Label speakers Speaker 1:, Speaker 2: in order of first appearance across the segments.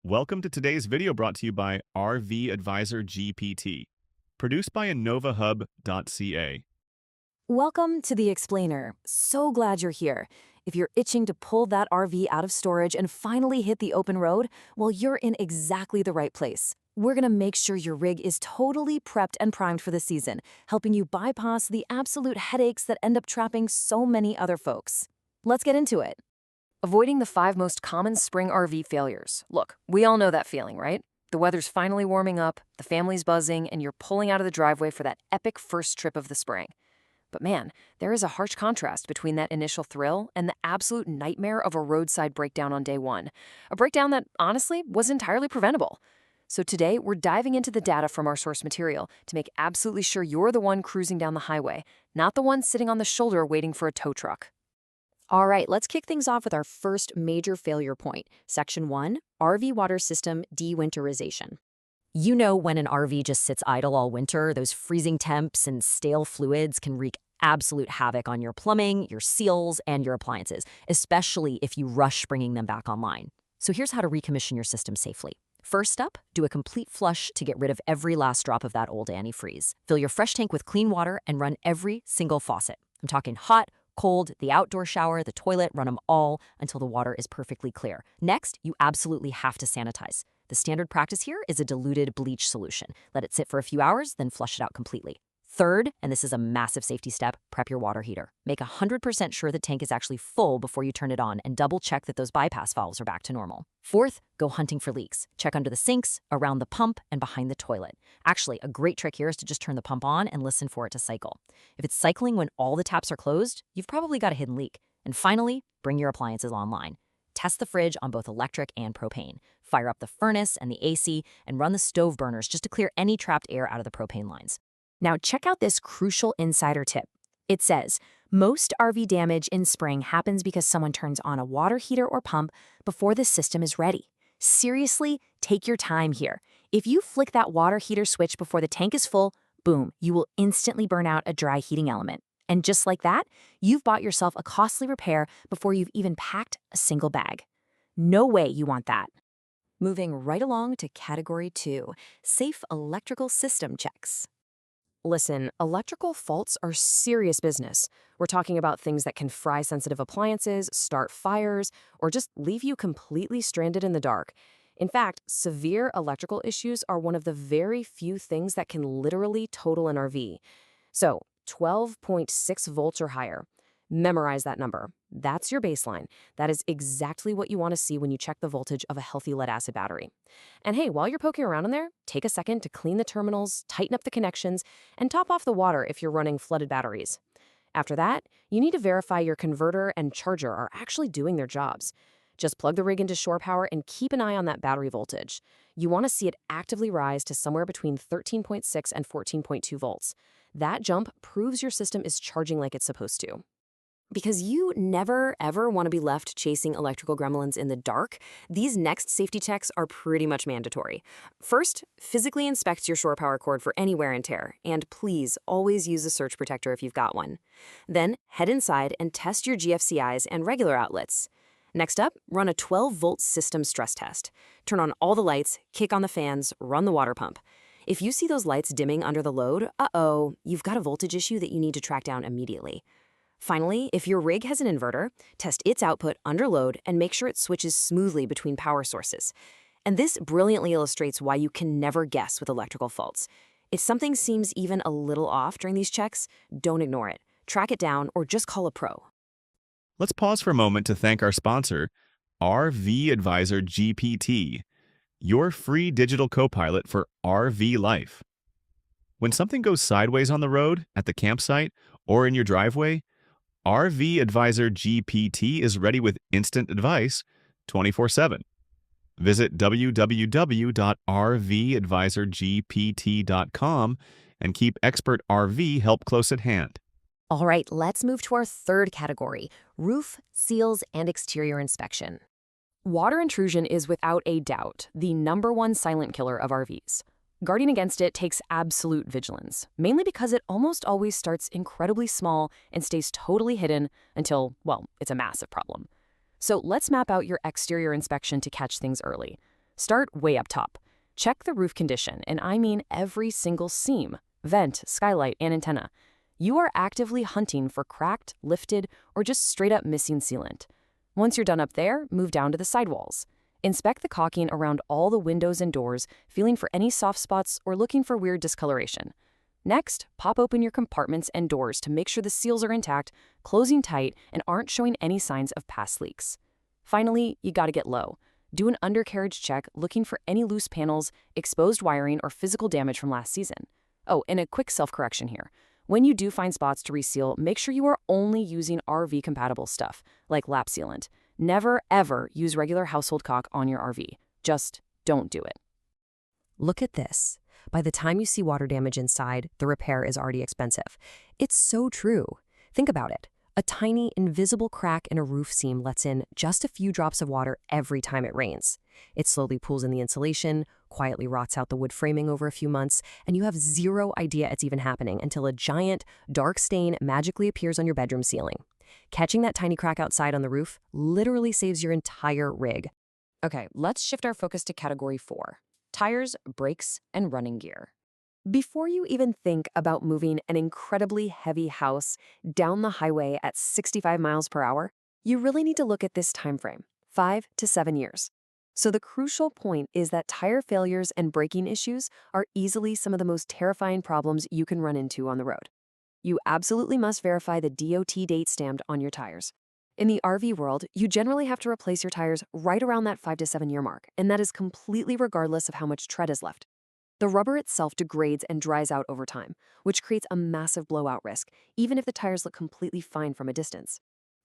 Speaker 1: Welcome to today's video brought to you by RV Advisor GPT, produced by InnovaHub.ca.
Speaker 2: Welcome to The Explainer. So glad you're here. If you're itching to pull that RV out of storage and finally hit the open road, well, you're in exactly the right place. We're going to make sure your rig is totally prepped and primed for the season, helping you bypass the absolute headaches that end up trapping so many other folks. Let's get into it. Avoiding the 5 most common spring RV failures. Look, we all know that feeling, right? The weather's finally warming up, the family's buzzing, and you're pulling out of the driveway for that epic first trip of the spring. But man, there is a harsh contrast between that initial thrill and the absolute nightmare of a roadside breakdown on day 1. A breakdown that, honestly, was entirely preventable. So today, we're diving into the data from our source material to make absolutely sure you're the one cruising down the highway, not the one sitting on the shoulder waiting for a tow truck. All right, let's kick things off with our first major failure point. Section 1, RV water system de-winterization. You know, when an RV just sits idle all winter, those freezing temps and stale fluids can wreak absolute havoc on your plumbing, your seals, and your appliances, especially if you rush bringing them back online. So here's how to recommission your system safely. First up, do a complete flush to get rid of every last drop of that old antifreeze. Fill your fresh tank with clean water and run every single faucet. I'm talking hot, cold, the outdoor shower, the toilet, run them all until the water is perfectly clear. Next, you absolutely have to sanitize. The standard practice here is a diluted bleach solution. Let it sit for a few hours, then flush it out completely. Third, and this is a massive safety step, prep your water heater. Make 100% sure the tank is actually full before you turn it on and double check that those bypass valves are back to normal. Fourth, go hunting for leaks. Check under the sinks, around the pump, and behind the toilet. Actually, a great trick here is to just turn the pump on and listen for it to cycle. If it's cycling when all the taps are closed, you've probably got a hidden leak. And finally, bring your appliances online. Test the fridge on both electric and propane. Fire up the furnace and the AC, and run the stove burners just to clear any trapped air out of the propane lines. Now check out this crucial insider tip. It says, most RV damage in spring happens because someone turns on a water heater or pump before the system is ready. Seriously, take your time here. If you flick that water heater switch before the tank is full, boom, you will instantly burn out a dry heating element. And just like that, you've bought yourself a costly repair before you've even packed a single bag. No way you want that. Moving right along to Category 2, safe electrical system checks. Listen, electrical faults are serious business. We're talking about things that can fry sensitive appliances, start fires, or just leave you completely stranded in the dark. In fact, severe electrical issues are one of the very few things that can literally total an RV. So, 12.6 volts or higher. Memorize that number. That's your baseline. That is exactly what you want to see when you check the voltage of a healthy lead-acid battery. And hey, while you're poking around in there, take a second to clean the terminals, tighten up the connections, and top off the water if you're running flooded batteries. After that, you need to verify your converter and charger are actually doing their jobs. Just plug the rig into shore power and keep an eye on that battery voltage. You want to see it actively rise to somewhere between 13.6 and 14.2 volts. That jump proves your system is charging like it's supposed to. Because you never, ever want to be left chasing electrical gremlins in the dark, these next safety checks are pretty much mandatory. First, physically inspect your shore power cord for any wear and tear, and please always use a surge protector if you've got one. Then, head inside and test your GFCIs and regular outlets. Next up, run a 12-volt system stress test. Turn on all the lights, kick on the fans, run the water pump. If you see those lights dimming under the load, you've got a voltage issue that you need to track down immediately. Finally, if your rig has an inverter, test its output under load and make sure it switches smoothly between power sources. And this brilliantly illustrates why you can never guess with electrical faults. If something seems even a little off during these checks, don't ignore it. Track it down or just call a pro.
Speaker 1: Let's pause for a moment to thank our sponsor, RV Advisor GPT, your free digital co-pilot for RV life. When something goes sideways on the road, at the campsite, or in your driveway, RV Advisor GPT is ready with instant advice 24/7. Visit www.rvadvisorgpt.com and keep expert RV help close at hand.
Speaker 2: All right, let's move to our third category, roof, seals, and exterior inspection. Water intrusion is without a doubt the #1 silent killer of RVs. Guarding against it takes absolute vigilance, mainly because it almost always starts incredibly small and stays totally hidden until, well, it's a massive problem. So let's map out your exterior inspection to catch things early. Start way up top. Check the roof condition, and I mean every single seam, vent, skylight, and antenna. You are actively hunting for cracked, lifted, or just straight-up missing sealant. Once you're done up there, move down to the sidewalls. Inspect the caulking around all the windows and doors, feeling for any soft spots or looking for weird discoloration. Next, pop open your compartments and doors to make sure the seals are intact, closing tight, and aren't showing any signs of past leaks. Finally, you gotta get low. Do an undercarriage check looking for any loose panels, exposed wiring, or physical damage from last season. Oh, and a quick self-correction here. When you do find spots to reseal, make sure you are only using RV-compatible stuff, like lap sealant. Never, ever use regular household caulk on your RV. Just don't do it. Look at this. By the time you see water damage inside, the repair is already expensive. It's so true. Think about it. A tiny, invisible crack in a roof seam lets in just a few drops of water every time it rains. It slowly pools in the insulation, quietly rots out the wood framing over a few months, and you have zero idea it's even happening until a giant, dark stain magically appears on your bedroom ceiling. Catching that tiny crack outside on the roof literally saves your entire rig. Okay, let's shift our focus to category 4. Tires, brakes, and running gear. Before you even think about moving an incredibly heavy house down the highway at 65 miles per hour, you really need to look at this time frame, 5 to 7 years. So the crucial point is that tire failures and braking issues are easily some of the most terrifying problems you can run into on the road. You absolutely must verify the DOT date stamped on your tires. In the RV world, you generally have to replace your tires right around that 5 to 7 year mark, and that is completely regardless of how much tread is left. The rubber itself degrades and dries out over time, which creates a massive blowout risk, even if the tires look completely fine from a distance.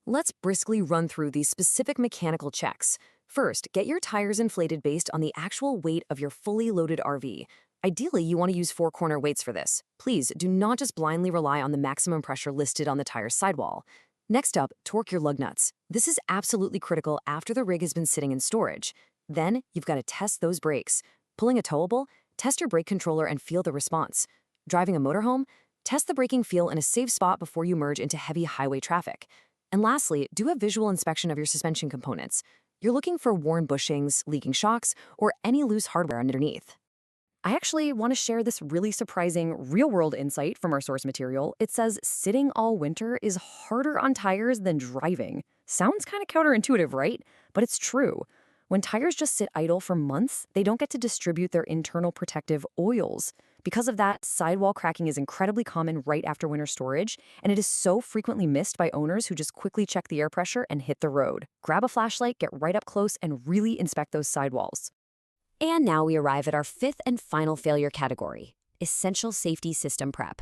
Speaker 2: Let's briskly run through these specific mechanical checks. First, get your tires inflated based on the actual weight of your fully loaded RV. Ideally, you want to use 4-corner weights for this. Please do not just blindly rely on the maximum pressure listed on the tire's sidewall. Next up, torque your lug nuts. This is absolutely critical after the rig has been sitting in storage. Then, you've got to test those brakes. Pulling a towable? Test your brake controller and feel the response. Driving a motorhome? Test the braking feel in a safe spot before you merge into heavy highway traffic. And lastly, do a visual inspection of your suspension components. You're looking for worn bushings, leaking shocks, or any loose hardware underneath. I actually want to share this really surprising real-world insight from our source material. It says sitting all winter is harder on tires than driving. Sounds kind of counterintuitive, right? But it's true. When tires just sit idle for months, they don't get to distribute their internal protective oils. Because of that, sidewall cracking is incredibly common right after winter storage, and it is so frequently missed by owners who just quickly check the air pressure and hit the road. Grab a flashlight, get right up close, and really inspect those sidewalls. And now we arrive at our 5th and final failure category, essential safety system prep.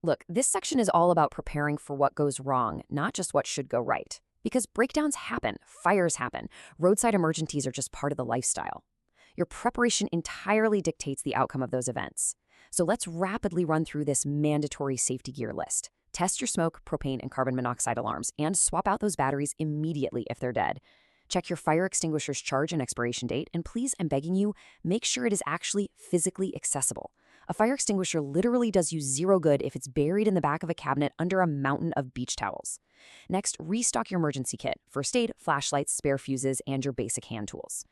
Speaker 2: Look, this section is all about preparing for what goes wrong, not just what should go right. Because breakdowns happen, fires happen, roadside emergencies are just part of the lifestyle. Your preparation entirely dictates the outcome of those events. So let's rapidly run through this mandatory safety gear list. Test your smoke, propane, and carbon monoxide alarms, and swap out those batteries immediately if they're dead. Check your fire extinguisher's charge and expiration date, and please, I'm begging you, make sure it is actually physically accessible. A fire extinguisher literally does you zero good if it's buried in the back of a cabinet under a mountain of beach towels. Next, restock your emergency kit, first aid, flashlights, spare fuses, and your basic hand tools.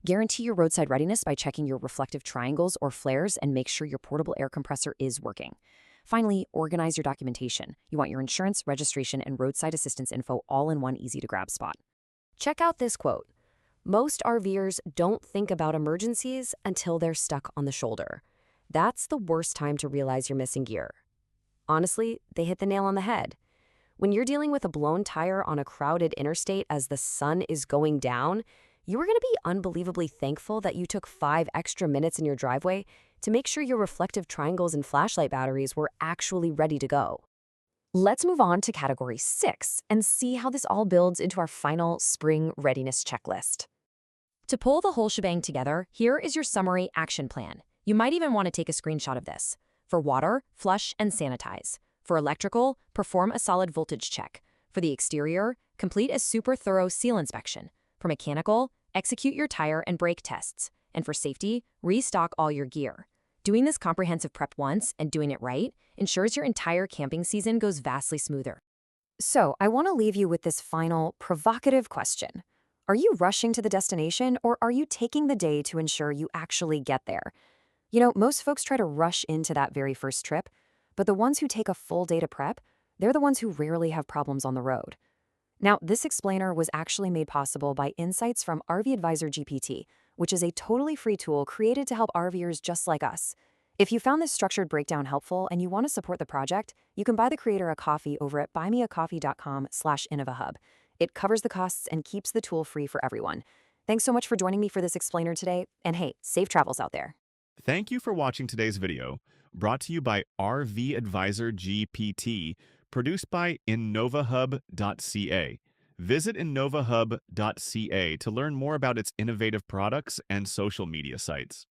Speaker 2: Guarantee your roadside readiness by checking your reflective triangles or flares and make sure your portable air compressor is working. Finally, organize your documentation. You want your insurance, registration, and roadside assistance info all in one easy-to-grab spot. Check out this quote. Most RVers don't think about emergencies until they're stuck on the shoulder. That's the worst time to realize you're missing gear. Honestly, they hit the nail on the head. When you're dealing with a blown tire on a crowded interstate as the sun is going down, you are going to be unbelievably thankful that you took 5 extra minutes in your driveway to make sure your reflective triangles and flashlight batteries were actually ready to go. Let's move on to category 6 and see how this all builds into our final spring readiness checklist. To pull the whole shebang together, here is your summary action plan. You might even want to take a screenshot of this. For water, flush and sanitize. For electrical, perform a solid voltage check. For the exterior, complete a super thorough seal inspection. For mechanical, execute your tire and brake tests. And for safety, restock all your gear. Doing this comprehensive prep once and doing it right ensures your entire camping season goes vastly smoother. So, I want to leave you with this final provocative question. Are you rushing to the destination or are you taking the day to ensure you actually get there? Most folks try to rush into that very first trip, but the ones who take a full day to prep, they're the ones who rarely have problems on the road. Now, this explainer was actually made possible by insights from RV Advisor GPT, which is a totally free tool created to help RVers just like us. If you found this structured breakdown helpful and you want to support the project, you can buy the creator a coffee over at buymeacoffee.com/InnovaHub. It covers the costs and keeps the tool free for everyone. Thanks so much for joining me for this explainer today, and hey, safe travels out there.
Speaker 1: Thank you for watching today's video, brought to you by RV Advisor GPT, produced by InnovaHub.ca. Visit InnovaHub.ca to learn more about its innovative products and social media sites.